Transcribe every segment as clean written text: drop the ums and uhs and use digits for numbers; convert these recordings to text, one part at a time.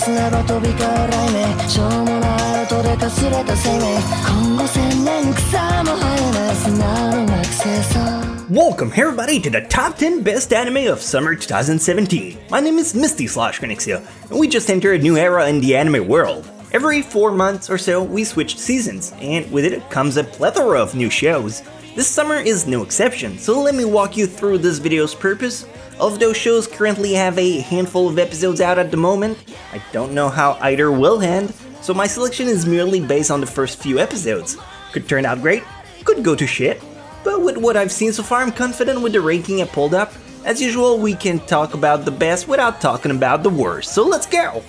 すれば飛び交う雷鳴しょうもない音でかすれた生命今後千年草も生えない砂の惑星さ Welcome everybody to the top 10 best anime of summer 2017. My name is Misty/Konixia, and we just entered a new era in the anime world. Every 4 months or so, we switch seasons, and with it comes a plethora of new shows. This summer is no exception, so let me walk you through this video's purpose. All of those shows currently have a handful of episodes out at the moment. I don't know how either will end, so my selection is merely based on the first few episodes. Could turn out great, could go to shit, but with what I've seen so far, I'm confident with the ranking I pulled up. As usual, we can talk about the best without talking about the worst, so let's go!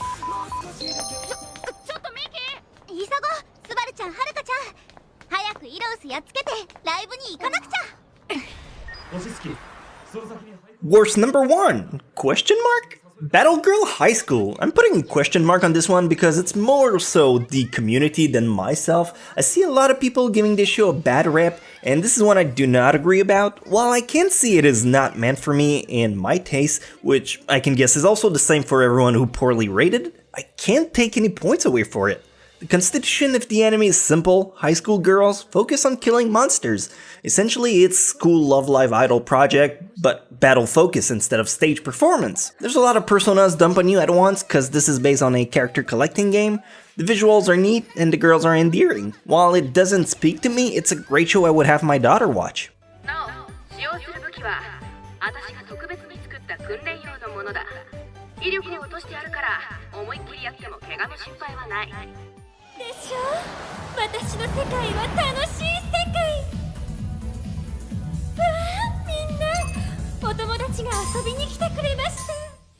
Worst number 1? Question mark? Battle Girl High School. I'm putting a question mark on this one because it's more so the community than myself. I see a lot of people giving this show a bad rep, and this is one I do not agree about. While I can see it is not meant for me and my taste, which I can guess is also the same for everyone who poorly rated it, I can't take any points away for it. The constitution of the anime is simple. High school girls focus on killing monsters. Essentially, it's school Love Live Idol project, but battle focus instead of stage performance. There's a lot of personas dumped on you at once, cause this is based on a character collecting game. The visuals are neat, and the girls are endearing. While it doesn't speak to me, it's a great show I would have my daughter watch.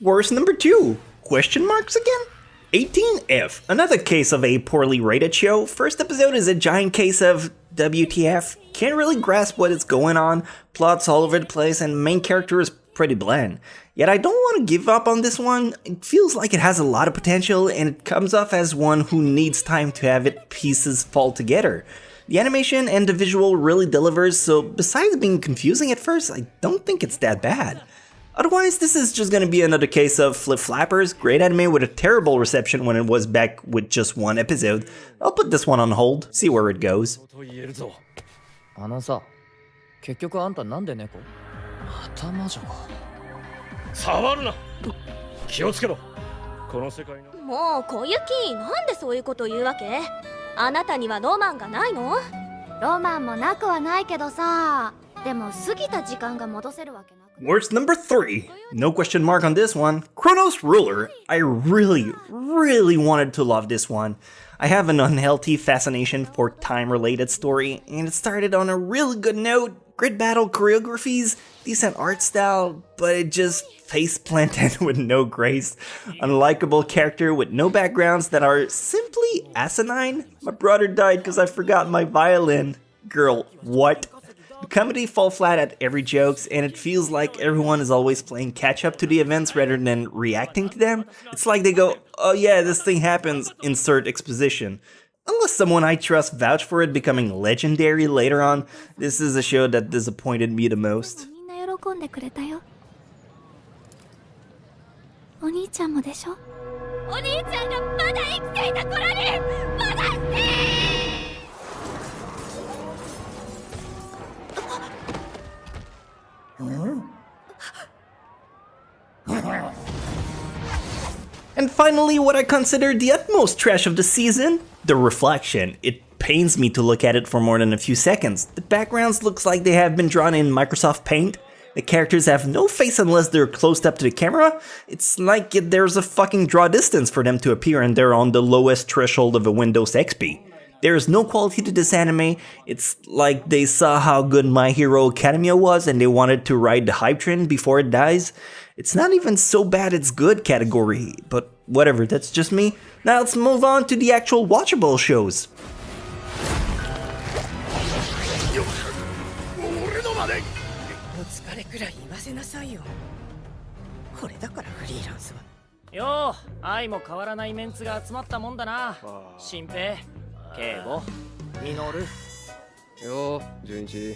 Worst number 2? Question marks again? 18F, another case of a poorly rated show. First episode is a giant case of WTF. Can't really grasp what is going on, plots all over the place, and main character is pretty bland. Yet I don't want to give up on this one. It feels like it has a lot of potential, and it comes off as one who needs time to have its pieces fall together. The animation and the visual really delivers, so besides being confusing at first, I don't think it's that bad. Otherwise, this is just gonna be another case of Flip Flappers, great anime with a terrible reception when it was back with just 1 episode. I'll put this one on hold, see where it goes. Worst number 3. No question mark on this one. Chronos Ruler. I really wanted to love this one. I have an unhealthy fascination for time-related story, and it started on a really good note. Great battle choreographies, decent art style, but it just face-planted with no grace. Unlikable character with no backgrounds that are simply asinine. My brother died because I forgot my violin. Girl, what? The comedy fall flat at every jokes, and it feels like everyone is always playing catch-up to the events rather than reacting to them. It's like they go, oh yeah, this thing happens, insert exposition. Unless someone I trust vouched for it becoming legendary later on, this is a show that disappointed me the most. And finally, what I consider the utmost trash of the season, the reflection. It pains me to look at it for more than a few seconds. The backgrounds looks like they have been drawn in Microsoft Paint. The characters have no face unless they're close up to the camera. It's like there's a fucking draw distance for them to appear and they're on the lowest threshold of a Windows XP. There is no quality to this anime. It's like they saw how good My Hero Academia was and they wanted to ride the hype train before it dies. It's not even so bad it's good category, but whatever, that's just me. Now let's move on to the actual watchable shows. Yo, 愛も変わらないメンツが集まったもんだな。新平、圭吾、稔。よ、純一。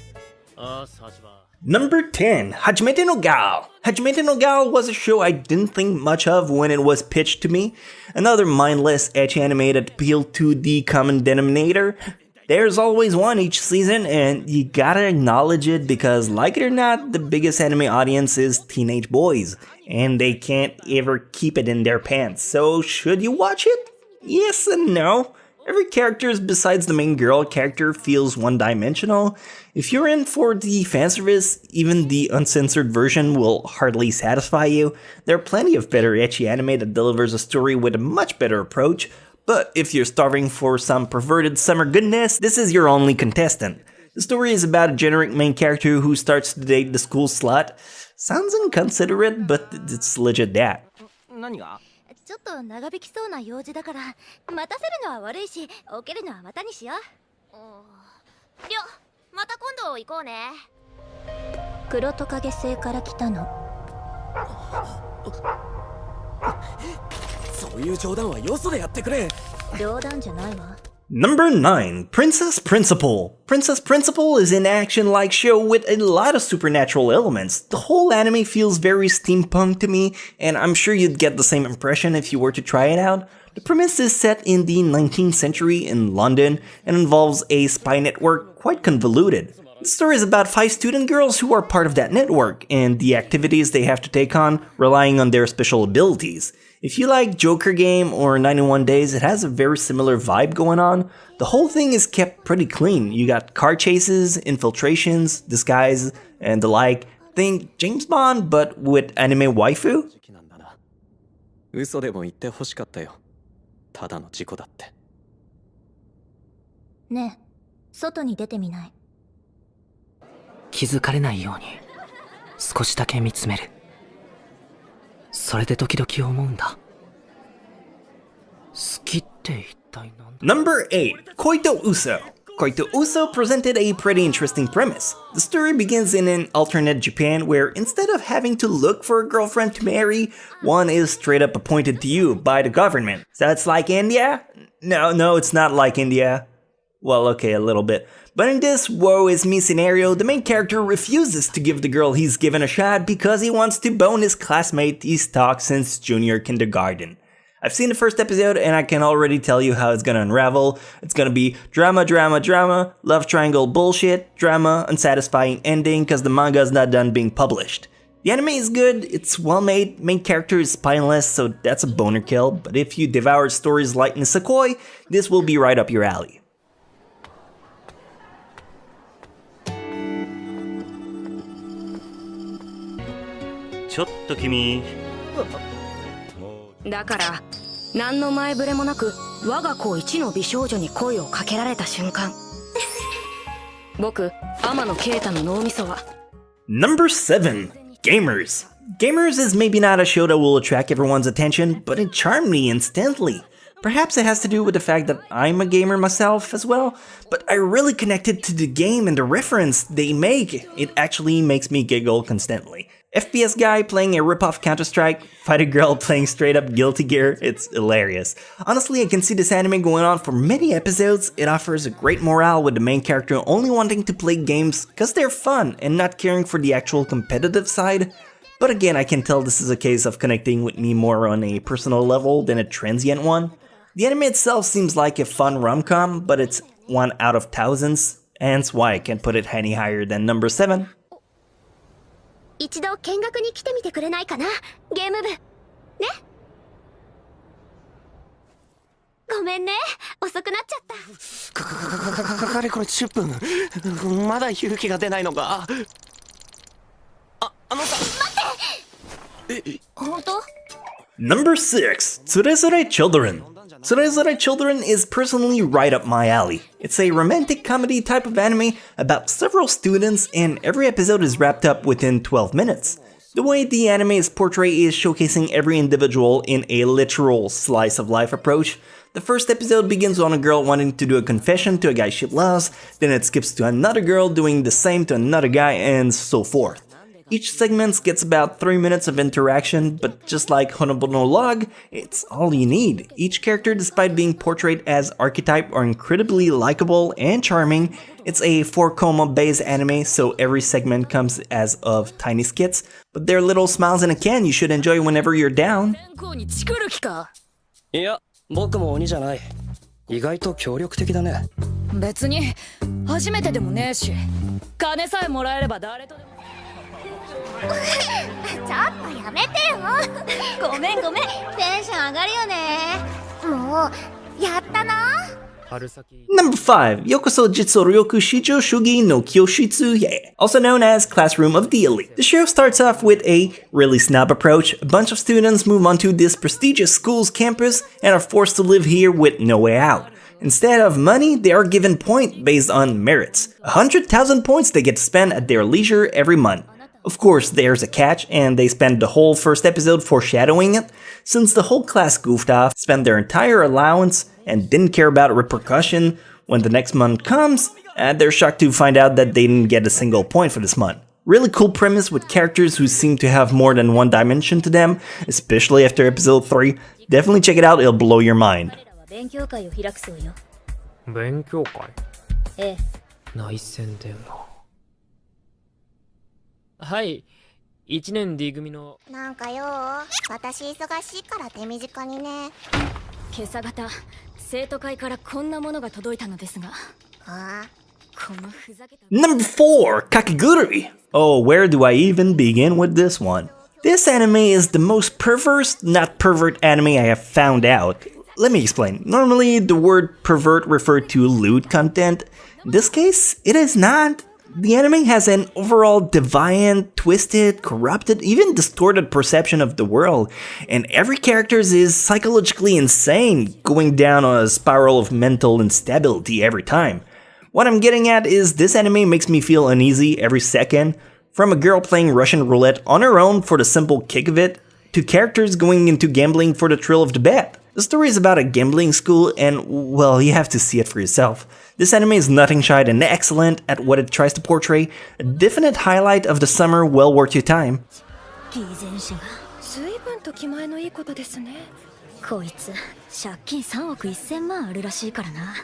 ああ、サチバ。Number 10, Hajimete no Gal. Hajimete no Gal was a show I didn't think much of when it was pitched to me. Another mindless, ecchi anime that appealed to the common denominator. There's always one each season, and you gotta acknowledge it because, like it or not, the biggest anime audience is teenage boys, and they can't ever keep it in their pants. So, should you watch it? Yes and no. Every character besides the main girl character feels one-dimensional. If you're in for the fanservice, even the uncensored version will hardly satisfy you. There are plenty of better ecchi anime that delivers a story with a much better approach, but if you're starving for some perverted summer goodness, this is your only contestant. The story is about a generic main character who starts to date the school slut. Sounds inconsiderate, but it's legit that. 何がちょっと長引きそうな用事だから待たせるのは悪いし起きるのはまたにしよう。りょ、また今度行こうね。黒トカゲ星から来たの。そういう冗談はよそでやってくれ。冗談じゃないわ。Number 9, Princess Principal. Princess Principal is an action-like show with a lot of supernatural elements. The whole anime feels very steampunk to me, and I'm sure you'd get the same impression if you were to try it out. The premise is set in the 19th century in London and involves a spy network quite convoluted. The story is about 5 student girls who are part of that network, and the activities they have to take on relying on their special abilities. If you like Joker Game or 91 Days, it has a very similar vibe going on. The whole thing is kept pretty clean. You got car chases, infiltrations, disguise, and the like. Think James Bond, but with anime waifu? 嘘でも言って欲しかったよ。ただの事故だって。ねえ、外に出てみない？気づかれないように少しだけ見つめる。それで時々思うんだ。好きって一体なんだ。 Number 8, Koito Uso. Koito Uso presented a pretty interesting premise. The story begins in an alternate Japan where instead of having to look for a girlfriend to marry, one is straight up appointed to you by the government. So it's like India? No, it's not like India. Well, okay, a little bit. But in this woe is me scenario, the main character refuses to give the girl he's given a shot because he wants to bone his classmate he's stalked since junior kindergarten. I've seen the first episode and I can already tell you how it's gonna unravel. It's gonna be drama, love triangle bullshit, drama, unsatisfying ending cause the manga's not done being published. The anime is good, it's well made, main character is spineless, so that's a boner kill, but if you devour stories like Nisekoi, this will be right up your alley. ちょっと君だから何の前触れもなく我が子一の美少女に声をかけられた瞬間僕天野啓太の脳みそは Number 7, Gamers. Gamers is maybe not a show that will attract everyone's attention, but it charmed me instantly. Perhaps it has to do with the fact that I'm a gamer myself as well, but I really connected to the game and the reference they make. It actually makes me giggle constantly. FPS guy playing a rip-off Counter-Strike, fighter girl playing straight-up Guilty Gear, it's hilarious. Honestly, I can see this anime going on for many episodes. It offers a great morale with the main character only wanting to play games because they're fun and not caring for the actual competitive side. But again, I can tell this is a case of connecting with me more on a personal level than a transient one. The anime itself seems like a fun rom-com, but it's 1 out of thousands, hence why I can't put it any higher than number 7. 一度見学に来てみてくれないかな、ゲーム部。ね。ごめんね、遅くなっちゃった。かれこれ10分。まだ勇気が出ないのか。あのさ。待って。本当？ Number 6, Tsurezure Children. Tsurezure Children is personally right up my alley. It's a romantic comedy type of anime about several students and every episode is wrapped up within 12 minutes. The way the anime is portrayed is showcasing every individual in a literal slice of life approach. The first episode begins on a girl wanting to do a confession to a guy she loves, then it skips to another girl doing the same to another guy, and so forth. Each segment gets about 3 minutes of interaction, but just like Honobo no Log, it's all you need. Each character, despite being portrayed as archetype, are incredibly likable and charming. It's a 4-coma-based anime, so every segment comes as of tiny skits, but they're little smiles in a can you should enjoy whenever you're down. いや僕も鬼じゃない。意外と協力的だね。別に初めてでもねえし、金さえもらえれば誰とでも。ちょっとやめてよ。ごめんごめん、テンション上がるよね。もうやったな。 Number 5, Yokoso Jitsuryoku Shijo Shugi no Kyoshitsuye, also known as Classroom of the Elite. The show starts off with a really snob approach. A bunch of students move onto this prestigious school's campus and are forced to live here with no way out. Instead of money, they are given points based on merits. 100,000 points they get to spend at their leisure every month. Of course, there's a catch, and they spend the whole first episode foreshadowing it, since the whole class goofed off, spent their entire allowance, and didn't care about repercussion. When the next month comes, they're shocked to find out that they didn't get a single point for this month. Really cool premise with characters who seem to have more than one dimension to them, especially after episode 3. Definitely check it out, it'll blow your mind. 勉強会を開くそうよ。勉強会ええ。内戦だよな。はい、1年 D 組の。なんかよ、私忙しいから手短にね。今朝方、生徒会からこんなものが届いたのですが。ああ。このふざけた。 Number 4, Kakegurui. Oh, where do I even begin with this one? This anime is the most perverse, not pervert anime I have found out. Let me explain. Normally, the word pervert referred to lewd content. In this case, it is not. The anime has an overall deviant, twisted, corrupted, even distorted perception of the world, and every character is psychologically insane, going down a spiral of mental instability every time. What I'm getting at is this anime makes me feel uneasy every second, from a girl playing Russian roulette on her own for the simple kick of it, to characters going into gambling for the thrill of the bet. The story is about a gambling school and, well, you have to see it for yourself. This anime is nothing shy and excellent at what it tries to portray, a definite highlight of the summer well worth your time. 偽善者が随分と気前のいいことですね。こいつ借金3億1000万あるらしいからな。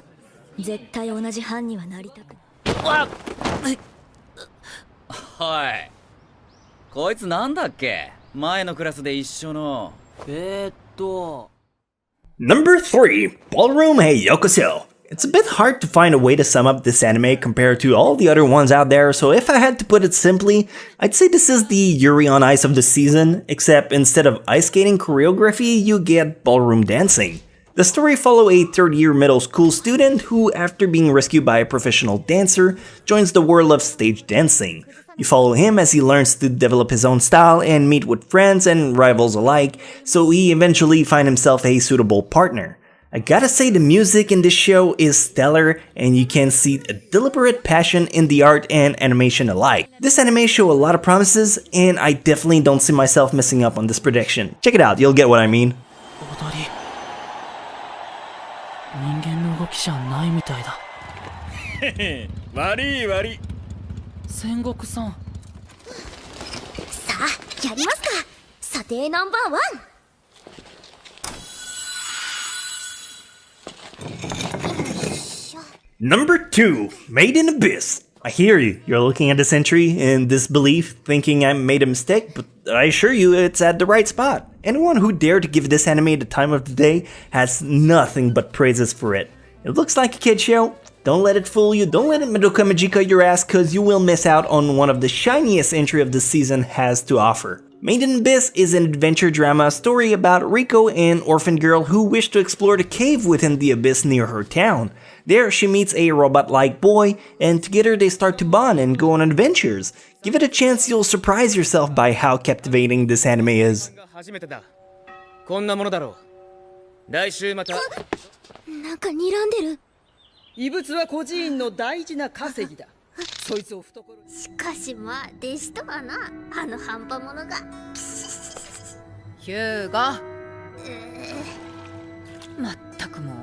絶対同じ班にはなりたく。わっ。はい。こいつなんだっけ？前のクラスで一緒の。Number 3, Ballroom Hey Yokoso. It's a bit hard to find a way to sum up this anime compared to all the other ones out there, so if I had to put it simply, I'd say this is the Yuri on Ice of the season, except instead of ice skating choreography, you get ballroom dancing. The story follows a third-year middle school student who, after being rescued by a professional dancer, joins the world of stage dancing. You follow him as he learns to develop his own style and meet with friends and rivals alike, so he eventually finds himself a suitable partner. I gotta say the music in this show is stellar, and you can see a deliberate passion in the art and animation alike. This anime shows a lot of promises, and I definitely don't see myself messing up on this prediction. Check it out, you'll get what I mean. 人間の動きじゃないみたいだ。悪い悪い。戦国さん。さあ、やりますか。査定ナンバーワン。Number 2, Made in Abyss. I hear you. You're looking at this entry in disbelief, thinking I made a mistake, but I assure you it's at the right spot. Anyone who dared to give this anime the time of the day has nothing but praises for it. It looks like a kid show. Don't let it fool you. Don't let it Madoka Magica your ass, cause you will miss out on one of the shiniest entry of the season has to offer. Made in Abyss is an adventure drama story about Riko, an orphan girl who wished to explore the cave within the abyss near her town. There, she meets a robot-like boy, and together they start to bond and go on adventures. Give it a chance, you'll surprise yourself by how captivating this anime is. こんなものだろう。来週また。なんか睨んでる。異物は孤児院の大事な稼ぎだ。そいつを懐に。しかしまあ弟子とはな、あの半端者が。ヒューガ。まったくもう。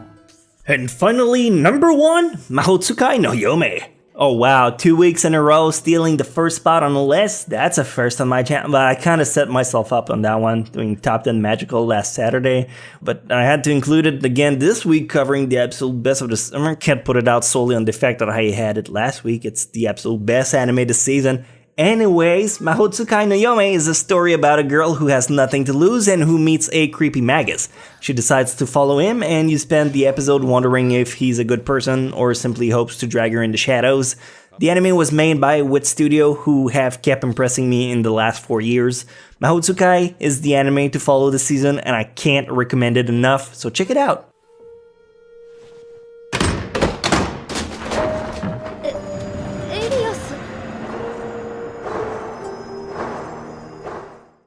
And finally, number 1, Mahotsukai no Yome. Oh wow, 2 weeks in a row stealing the first spot on the list? That's a first on my channel, but I kinda set myself up on that one, doing Top 10 Magical last Saturday. But I had to include it again this week, covering the absolute best of the summer. I can't put it out solely on the fact that I had it last week. It's the absolute best anime this season. Anyways, Mahotsukai no Yome is a story about a girl who has nothing to lose and who meets a creepy magus. She decides to follow him, and you spend the episode wondering if he's a good person or simply hopes to drag her in the shadows. The anime was made by Wit Studio, who have kept impressing me in the last 4 years. Mahotsukai is the anime to follow this season, and I can't recommend it enough, so check it out.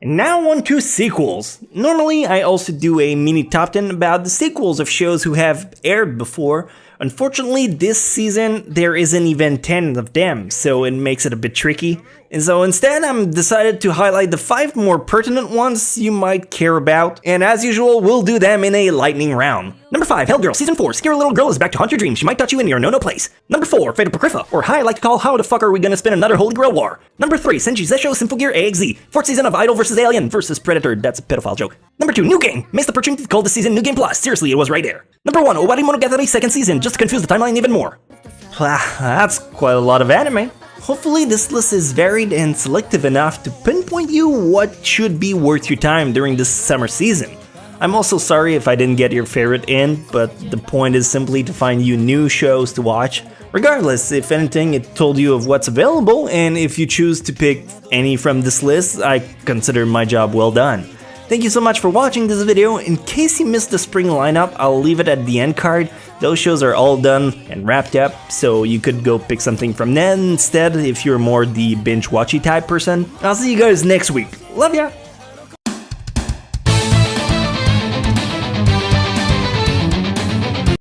And now on to sequels. Normally I also do a mini top 10 about the sequels of shows who have aired before. Unfortunately this season there isn't even 10 of them, so it makes it a bit tricky. And so instead I'm decided to highlight the 5 more pertinent ones you might care about, and as usual we'll do them in a lightning round. Number 5, Hellgirl Season 4, scary little girl is back to haunt your dreams, she might touch you in your no-no place. Number 4, Fate of Apocrypha, or I like to call How the Fuck Are We Gonna Spin Another Holy Grail War. Number 3, Senshi Zesho Symphogear AXZ, 4th season of Idol vs Alien vs Predator, that's a pedophile joke. Number 2, New Game, missed the opportunity to call this season New Game Plus, seriously it was right there. Number 1, Owari Monogatari 2nd season, just to confuse the timeline even more. That's quite a lot of anime. Hopefully this list is varied and selective enough to pinpoint you what should be worth your time during this summer season. I'm also sorry if I didn't get your favorite in, but the point is simply to find you new shows to watch. Regardless, if anything, it told you of what's available, and if you choose to pick any from this list, I consider my job well done. Thank you so much for watching this video. In case you missed the spring lineup, I'll leave it at the end card. Those shows are all done and wrapped up, so you could go pick something from them instead if you're more the binge-watchy type person. I'll see you guys next week. Love ya!